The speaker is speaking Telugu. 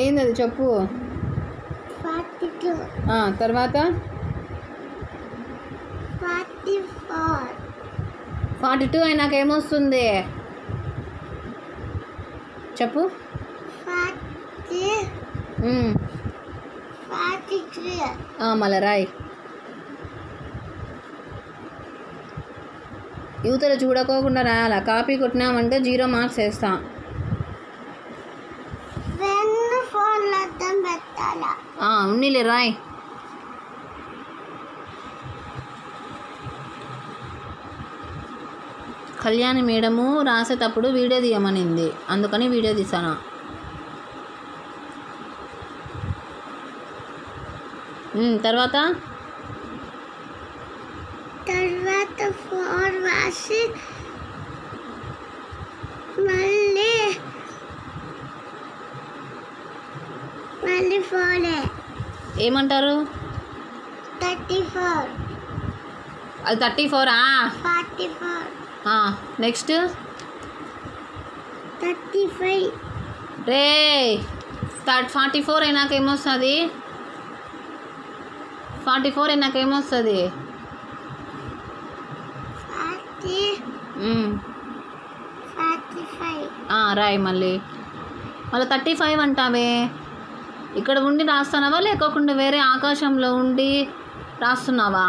ఏంది అది చెప్పు. 42 తర్వాత 44 42 అయినాక ఏమొస్తుంది చెప్పు. 43 మళ్ళీ రాయ్. యువతలు చూడకోకుండా రాయాలా. కాపీ కొట్టినామంటే 0 మార్క్స్ వేస్తా. ఫోన్లో అర్థం పెట్టాలా? ఉన్నిలే రాయ్. కళ్యాణి మేడము రాసేటప్పుడు వీడియో తీయమనింది, అందుకని వీడియో తీసాను. తర్వాత 4 రాసి మళ్ళీ 4 ఏమంటారు? 34 అది 34. 44 నెక్స్ట్ 35 రే 44 అయినాక ఏమొస్తుంది? 44 అయినాక ఏమొస్తుంది? 45 రాయ్. మళ్ళీ 35 అంటావే. ఇక్కడ ఉండి రాస్తున్నావా లేకోకుండా వేరే ఆకాశంలో ఉండి రాస్తున్నావా?